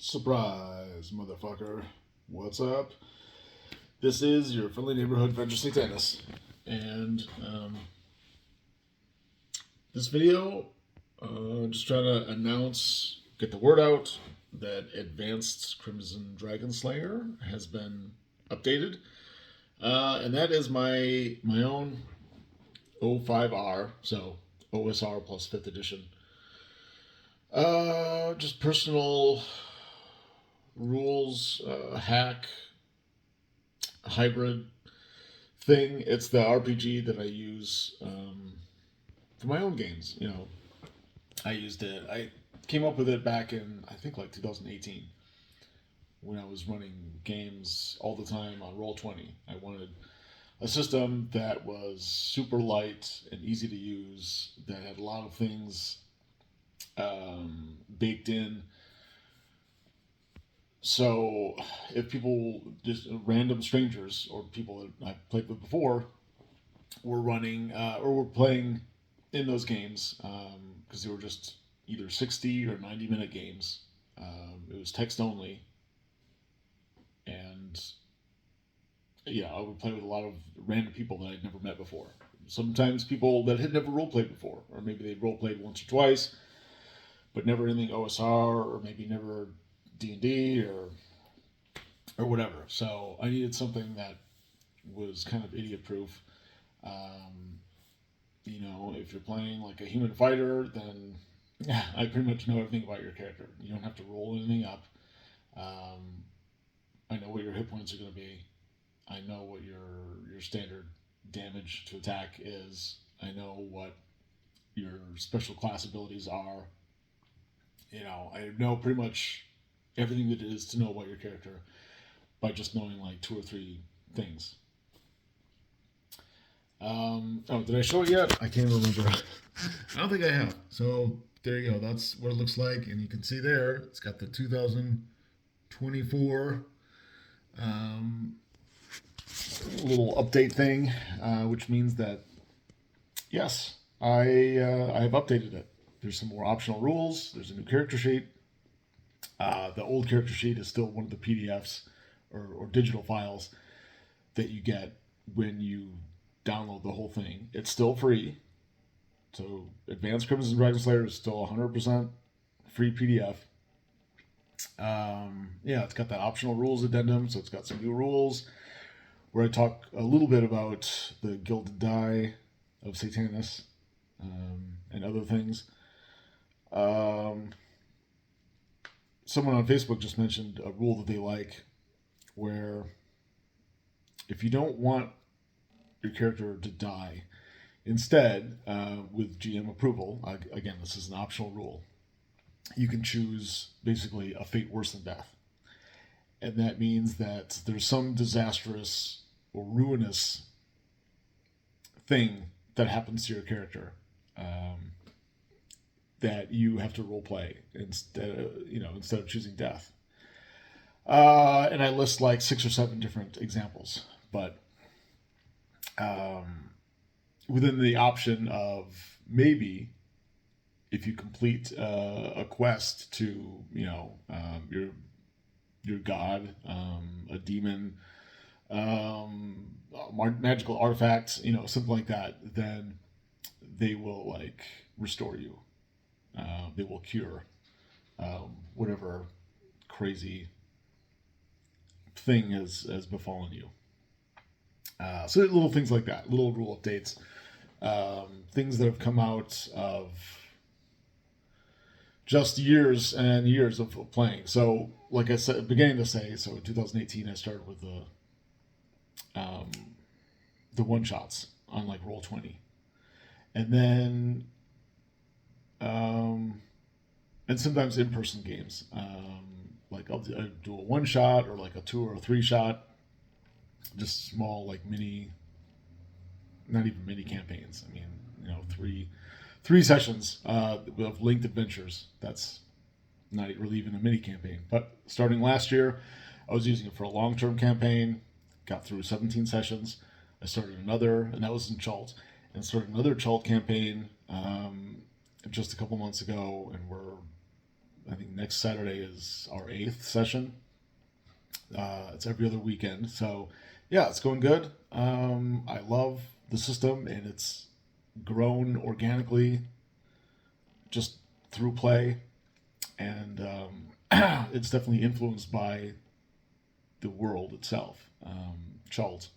Surprise, motherfucker. What's up? This is your friendly neighborhood Venger Satanis. And this video, just trying to announce, get the word out that Advanced Crimson Dragon Slayer has been updated. And that is my own O5R, so OSR plus 5th edition. Just personal rules, hack, hybrid thing. It's the RPG that I use for my own games. I used it. I came up with it back in, I think, like 2018 when I was running games all the time on Roll20. I wanted a system that was super light and easy to use, that had a lot of things baked in. So if people, just random strangers or people that I've played with before, were running or were playing in those games, because they were just either 60 or 90-minute games. It was text only. And yeah, I would play with a lot of random people that I'd never met before. Sometimes people that had never role-played before, or maybe they'd role-played once or twice, but never anything OSR, or maybe never D&D or whatever. So I needed something that was kind of idiot-proof. If you're playing like a human fighter, then I pretty much know everything about your character. You don't have to roll anything up. I know what your hit points are going to be. I know what your standard damage to attack is. I know what your special class abilities are. I know pretty much everything that it is to know about your character by just knowing like 2 or 3 things. Did I show it yet? I can't remember. I don't think I have. So there you go. That's what it looks like, and you can see there it's got the 2024 little update thing, which means that yes, I have updated it. There's some more optional rules. There's a new character sheet. The old character sheet is still one of the PDFs or digital files that you get when you download the whole thing. It's still free. So Advanced Crimson Dragon Slayer is still 100% free PDF. It's got that optional rules addendum, so it's got some new rules where I talk a little bit about the Gilded Die of Satanis and other things. Someone on Facebook just mentioned a rule that they like where if you don't want your character to die, instead, with GM approval, again, this is an optional rule, you can choose basically a fate worse than death. And that means that there's some disastrous or ruinous thing that happens to your character that you have to role play instead of choosing death. And I list like 6 or 7 different examples, but within the option of maybe if you complete a quest to your god, a demon, magical artifact, something like that, then they will like restore you. They will cure whatever crazy thing has befallen you. So little things like that, little rule updates, things that have come out of just years and years of playing. So, like I said, beginning to say, so in 2018 I started with the one shots on like Roll20, and then and sometimes in person games, like I'll do a one shot or like a 2 or a 3 shot, just small like mini, not even mini campaigns. I mean, 3 sessions of linked adventures. That's not really even a mini campaign. But starting last year, I was using it for a long-term campaign. Got through 17 sessions. I started another, and that was in Chult, and started another Chult campaign just a couple months ago, and we're I think next Saturday is our 8th session. It's every other weekend. So, yeah, it's going good. I love the system, and it's grown organically just through play. And it's definitely influenced by the world itself, Schultz.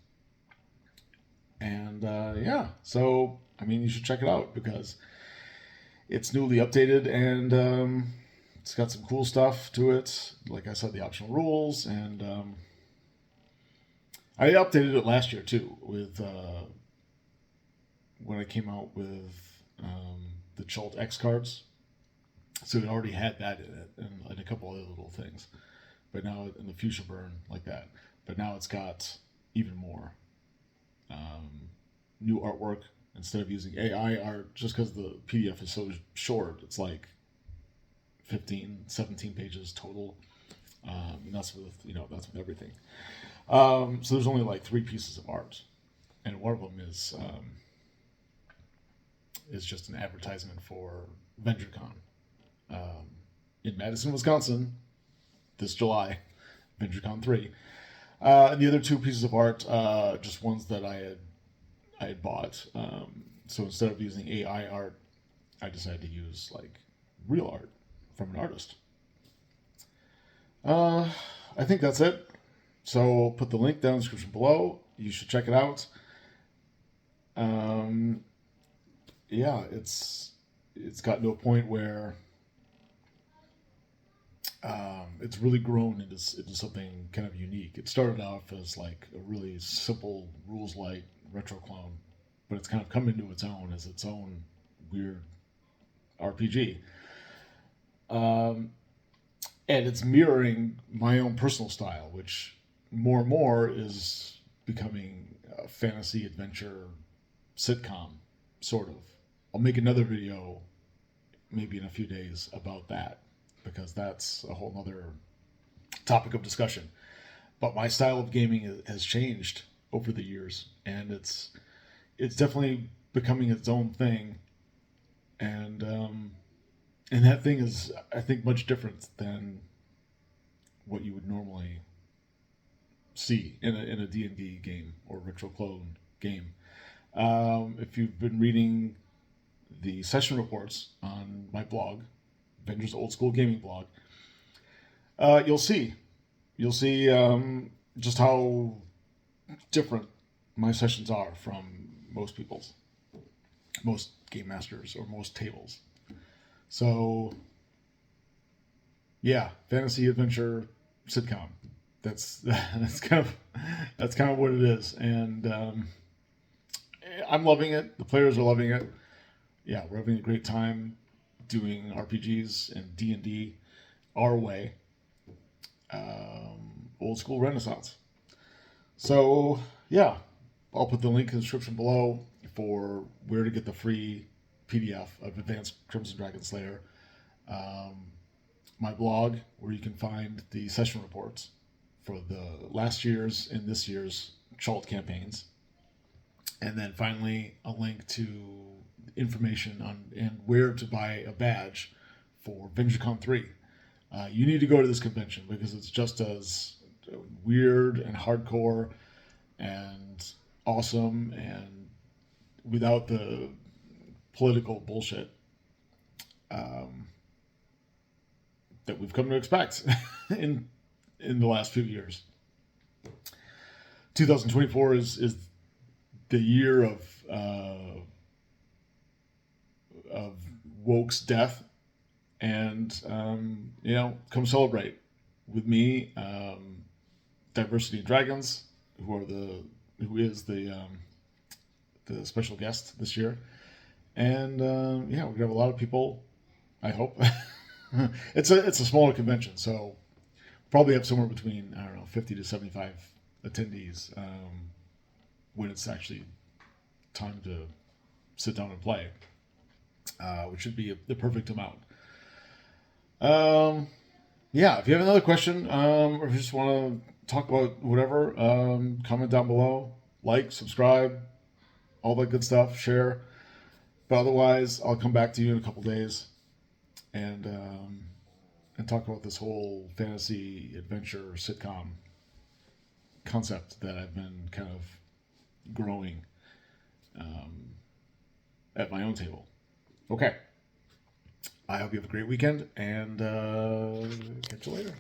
And yeah, so, I mean, you should check it out because it's newly updated and it's got some cool stuff to it. Like I said, the optional rules, and I updated it last year too with when I came out with the Chult X cards. So it already had that in it and a couple other little things. But now in the Fuchsia Burn like that. But now it's got even more new artwork instead of using AI art, just because the PDF is so short. It's like 15, 17 pages total. And that's with everything. So there's only like 3 pieces of art, and one of them is just an advertisement for VengerCon in Madison, Wisconsin, this July, VengerCon 3. And the other 2 pieces of art, just ones that I had bought. So instead of using AI art, I decided to use like real art from an artist. I think that's it. So I'll put the link down in the description below. You should check it out. Yeah, it's gotten to a point where it's really grown into something kind of unique. It started off as like a really simple rules light retro clone, but it's kind of come into its own as its own weird RPG. And it's mirroring my own personal style, which more and more is becoming a fantasy adventure sitcom, sort of. I'll make another video maybe in a few days about that, because that's a whole other topic of discussion. But my style of gaming has changed over the years, and it's definitely becoming its own thing. And that thing is, I think, much different than what you would normally see in a D&D game or retro clone game. If you've been reading the session reports on my blog, Venger's Old School Gaming blog, you'll see just how different my sessions are from most people's, most game masters, or most tables. So, yeah, fantasy adventure sitcom. That's kind of what it is, and I'm loving it. The players are loving it. Yeah, we're having a great time doing RPGs and D&D our way, old school Renaissance. So yeah, I'll put the link in the description below for where to get the free PDF of Advanced Crimson Dragon Slayer, my blog where you can find the session reports for the last year's and this year's Chult campaigns, and then finally a link to information on and where to buy a badge for VengerCon 3. You need to go to this convention because it's just as weird and hardcore and awesome and without the political bullshit that we've come to expect in the last few years. 2024 is the year of woke's death, and come celebrate with me, Diversity and Dragons, who is the special guest this year, and we're gonna have a lot of people. I hope it's a smaller convention, so probably have somewhere between 50 to 75 attendees when it's actually time to sit down and play, which should be the perfect amount. If you have another question, or if you just want to talk about whatever, comment down below, like, subscribe, all that good stuff, share. But otherwise, I'll come back to you in a couple days, and and talk about this whole fantasy adventure sitcom concept that I've been kind of growing at my own table. Okay. I hope you have a great weekend, and catch you later.